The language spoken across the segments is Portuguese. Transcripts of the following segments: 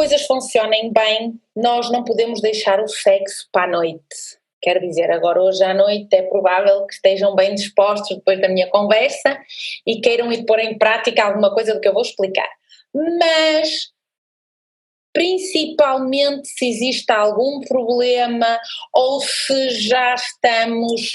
coisas funcionem bem, nós não podemos deixar o sexo para a noite. Quero dizer, agora hoje à noite é provável que estejam bem dispostos depois da minha conversa e queiram ir pôr em prática alguma coisa do que eu vou explicar. Mas, principalmente se existe algum problema ou se já estamos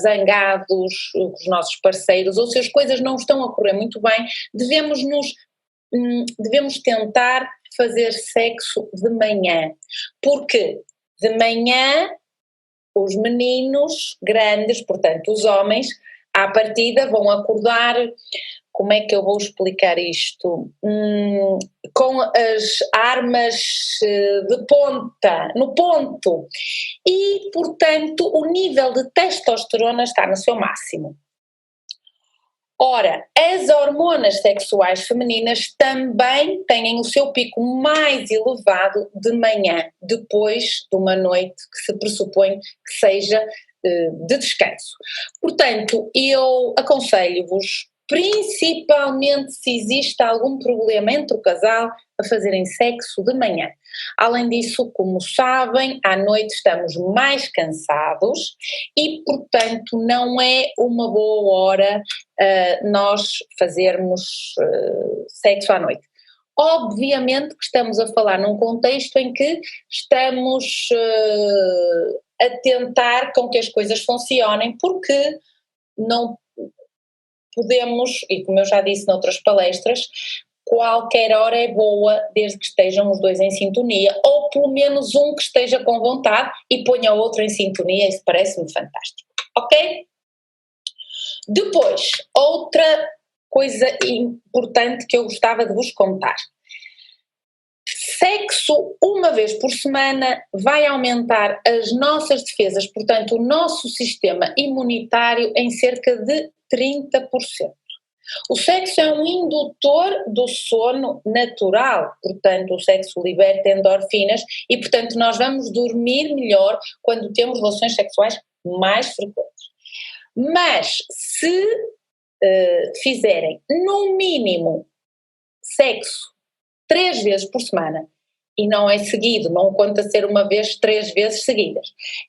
zangados com os nossos parceiros ou se as coisas não estão a correr muito bem, devemos tentar fazer sexo de manhã, porque de manhã os meninos grandes, portanto os homens, à partida vão acordar, como é que eu vou explicar isto? Com as armas de ponta, no ponto, e portanto o nível de testosterona está no seu máximo. Ora, as hormonas sexuais femininas também têm o seu pico mais elevado de manhã, depois de uma noite que se pressupõe que seja de descanso. Portanto, eu aconselho-vos, principalmente se existe algum problema entre o casal, a fazerem sexo de manhã. Além disso, como sabem, à noite estamos mais cansados e, portanto, não é uma boa hora nós fazermos sexo à noite. Obviamente que estamos a falar num contexto em que estamos a tentar com que as coisas funcionem, porque não podemos, e como eu já disse noutras palestras, qualquer hora é boa desde que estejam os dois em sintonia, ou pelo menos um que esteja com vontade e ponha o outro em sintonia, isso parece-me fantástico, ok? Depois, outra coisa importante que eu gostava de vos contar. Sexo uma vez por semana vai aumentar as nossas defesas, portanto o nosso sistema imunitário em cerca de 30%. O sexo é um indutor do sono natural, portanto o sexo liberta endorfinas e portanto nós vamos dormir melhor quando temos relações sexuais mais frequentes. Mas se fizerem no mínimo sexo 3 vezes por semana, e não é seguido, não conta ser uma vez 3 vezes seguidas,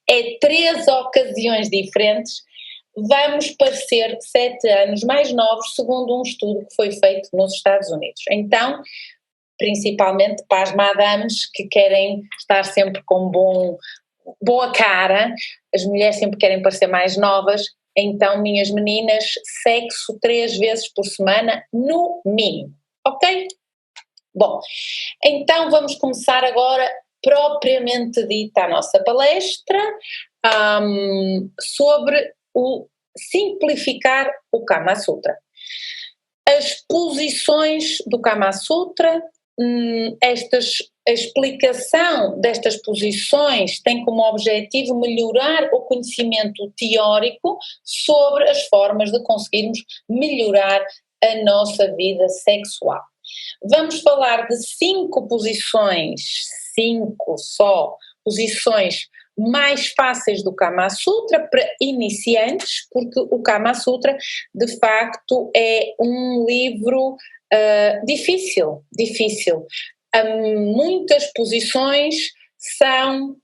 é 3 ocasiões diferentes, vamos parecer 7 anos mais novos, segundo um estudo que foi feito nos Estados Unidos. Então, principalmente para as madames que querem estar sempre com boa cara, as mulheres sempre querem parecer mais novas, então, minhas meninas, sexo 3 vezes por semana no mínimo, ok? Bom, então vamos começar agora propriamente dita a nossa palestra sobre o simplificar o Kama Sutra. As posições do Kama Sutra, a explicação destas posições tem como objetivo melhorar o conhecimento teórico sobre as formas de conseguirmos melhorar a nossa vida sexual. Vamos falar de 5 posições, 5 só, posições mais fáceis do Kama Sutra para iniciantes, porque o Kama Sutra de facto é um livro difícil. Muitas posições são,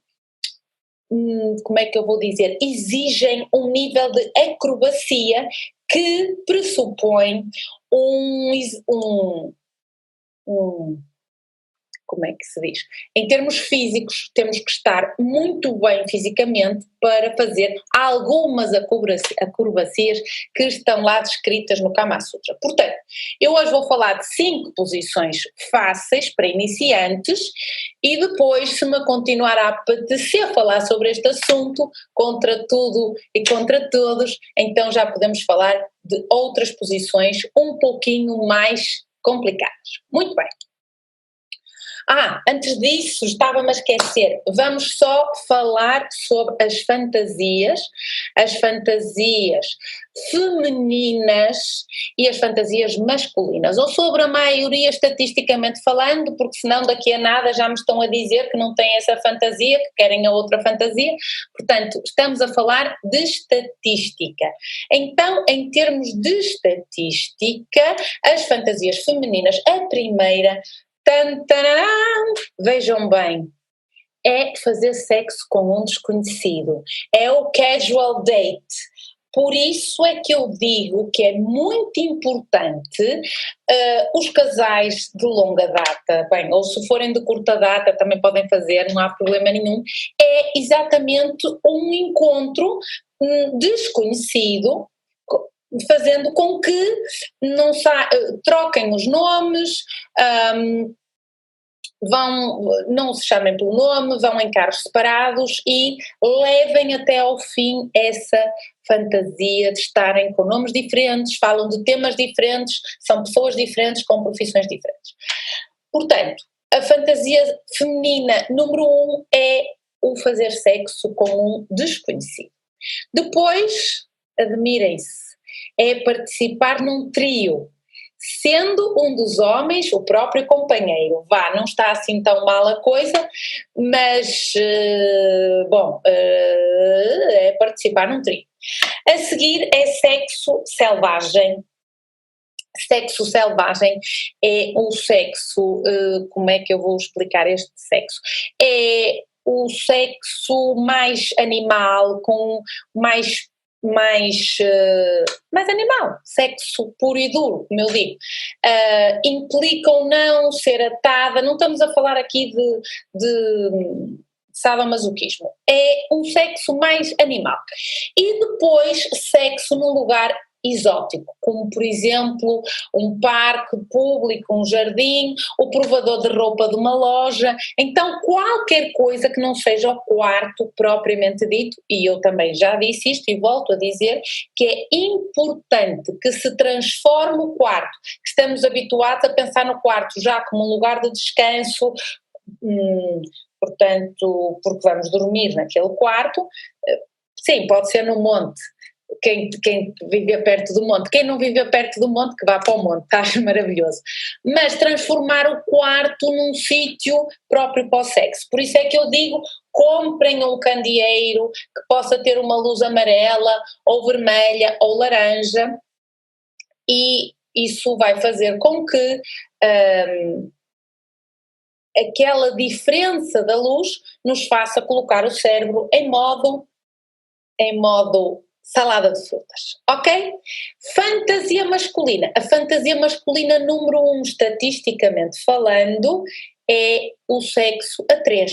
como é que eu vou dizer, exigem um nível de acrobacia que pressupõe como é que se diz? Em termos físicos, temos que estar muito bem fisicamente para fazer algumas acrobacias que estão lá descritas no Kama Sutra. Portanto, eu hoje vou falar de 5 posições fáceis para iniciantes e depois, se me continuar a apetecer falar sobre este assunto, contra tudo e contra todos, então já podemos falar de outras posições um pouquinho mais complicadas. Muito bem. Antes disso, estava-me a esquecer, vamos só falar sobre as fantasias femininas e as fantasias masculinas, ou sobre a maioria estatisticamente falando, porque senão daqui a nada já me estão a dizer que não têm essa fantasia, que querem a outra fantasia, portanto, estamos a falar de estatística. Então, em termos de estatística, as fantasias femininas, a primeira Tantarã, vejam bem, é fazer sexo com um desconhecido, é o casual date. Por isso é que eu digo que é muito importante os casais de longa data, bem, ou se forem de curta data também podem fazer, não há problema nenhum, é exatamente um encontro desconhecido, fazendo com que troquem os nomes, não se chamem pelo nome, vão em carros separados e levem até ao fim essa fantasia de estarem com nomes diferentes, falam de temas diferentes, são pessoas diferentes com profissões diferentes. Portanto, a fantasia feminina número 1 é o fazer sexo com um desconhecido. Depois, admirem-se, é participar num trio, sendo um dos homens o próprio companheiro. Não está assim tão mal a coisa, mas, é participar num trio. A seguir é sexo selvagem. Sexo selvagem é o sexo, como é que eu vou explicar este sexo? É o sexo mais animal, com mais animal, sexo puro e duro, como eu digo. Implicam não ser atada, não estamos a falar aqui de sadomasoquismo, é um sexo mais animal. E depois sexo num lugar exótico, como por exemplo um parque público, um jardim, o provador de roupa de uma loja, então qualquer coisa que não seja o quarto propriamente dito, e eu também já disse isto e volto a dizer que é importante que se transforme o quarto, que estamos habituados a pensar no quarto já como um lugar de descanso, portanto, porque vamos dormir naquele quarto, sim, pode ser no monte, quem vive perto do monte, quem não vive perto do monte que vá para o monte, acho maravilhoso, mas transformar o quarto num sítio próprio para o sexo, por isso é que eu digo, comprem um candeeiro que possa ter uma luz amarela ou vermelha ou laranja e isso vai fazer com que aquela diferença da luz nos faça colocar o cérebro em modo salada de frutas, ok? Fantasia masculina. A fantasia masculina número 1, estatisticamente falando, é o sexo a 3.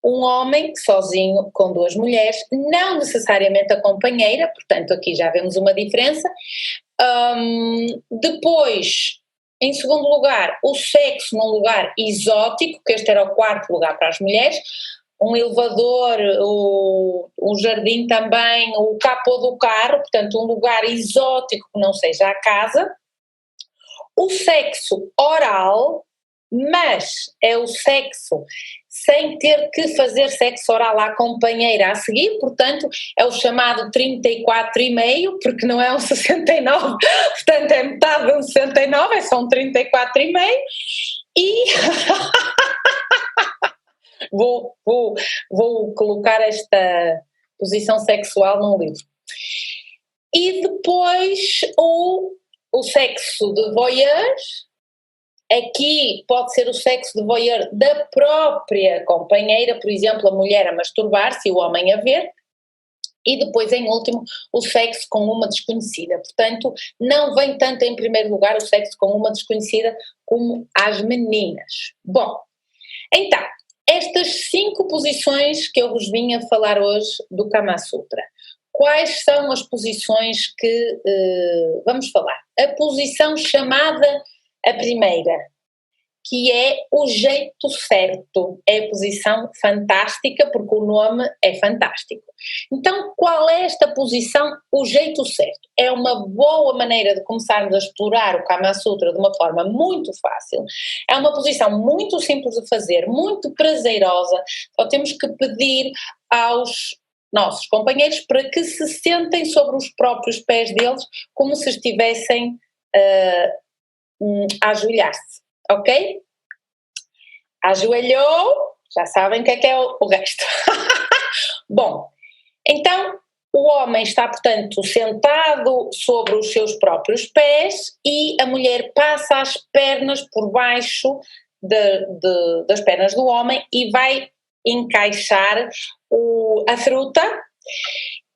Um homem sozinho com 2 mulheres, não necessariamente a companheira, portanto aqui já vemos uma diferença. Depois, em segundo lugar, o sexo num lugar exótico, que este era o quarto lugar para as mulheres, um elevador, o jardim também, o capô do carro, portanto um lugar exótico que não seja a casa. O sexo oral, mas é o sexo sem ter que fazer sexo oral à companheira a seguir, portanto é o chamado 34,5, porque não é um 69, portanto é metade de um 69, é só um 34,5 e... Vou colocar esta posição sexual num livro. E depois o sexo de voyeur, aqui pode ser o sexo de voyeur da própria companheira, por exemplo, a mulher a masturbar-se e o homem a ver, e depois em último o sexo com uma desconhecida, portanto não vem tanto em primeiro lugar o sexo com uma desconhecida como as meninas. Bom, então, estas 5 posições que eu vos vim a falar hoje do Kama Sutra, quais são as posições que vamos falar? A posição chamada a primeira, que é o jeito certo, é a posição fantástica porque o nome é fantástico. Então qual é esta posição, o jeito certo? É uma boa maneira de começarmos a explorar o Kama Sutra de uma forma muito fácil, é uma posição muito simples de fazer, muito prazerosa, só temos que pedir aos nossos companheiros para que se sentem sobre os próprios pés deles como se estivessem a ajoelhar-se, ok? Ajoelhou, já sabem o que é o resto. Bom, então O homem está, portanto, sentado sobre os seus próprios pés e a mulher passa as pernas por baixo das pernas do homem e vai encaixar a fruta,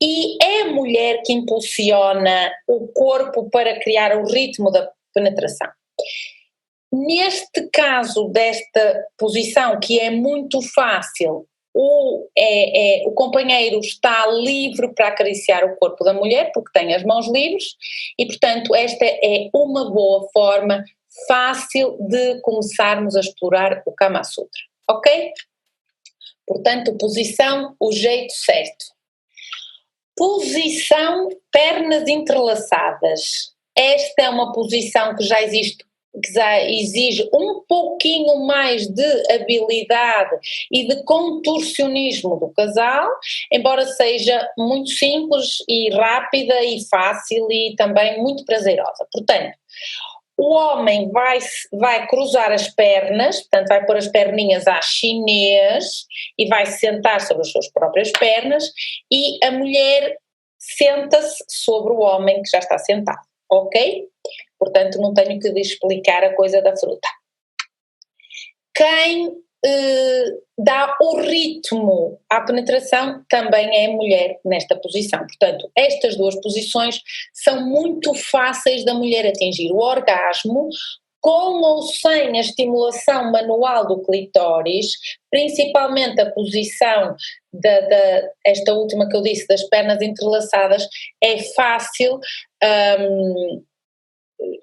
e é a mulher que impulsiona o corpo para criar o ritmo da penetração. Neste caso desta posição, que é muito fácil, o companheiro está livre para acariciar o corpo da mulher, porque tem as mãos livres, e portanto esta é uma boa forma fácil de começarmos a explorar o Kama Sutra, ok? Portanto, posição, o jeito certo. Posição, pernas entrelaçadas. Esta é uma posição que já exige um pouquinho mais de habilidade e de contorcionismo do casal, embora seja muito simples e rápida e fácil e também muito prazerosa. Portanto, o homem vai cruzar as pernas, portanto vai pôr as perninhas à chinês e vai se sentar sobre as suas próprias pernas, e a mulher senta-se sobre o homem que já está sentado, ok? Portanto, não tenho que explicar a coisa da fruta. Quem dá o ritmo à penetração também é a mulher nesta posição. Portanto, estas duas posições são muito fáceis da mulher atingir o orgasmo, com ou sem a estimulação manual do clitóris, principalmente a posição esta última que eu disse, das pernas entrelaçadas, é fácil.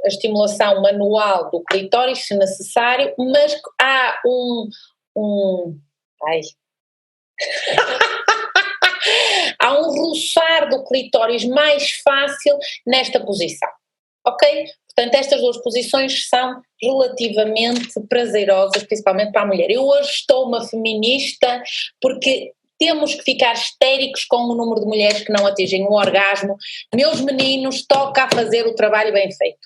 A estimulação manual do clitóris, se necessário, mas há há um roçar do clitóris mais fácil nesta posição, ok? Portanto, estas duas posições são relativamente prazerosas, principalmente para a mulher. Eu hoje estou uma feminista porque temos que ficar histéricos com o número de mulheres que não atingem o orgasmo. Meus meninos, toca a fazer o trabalho bem feito.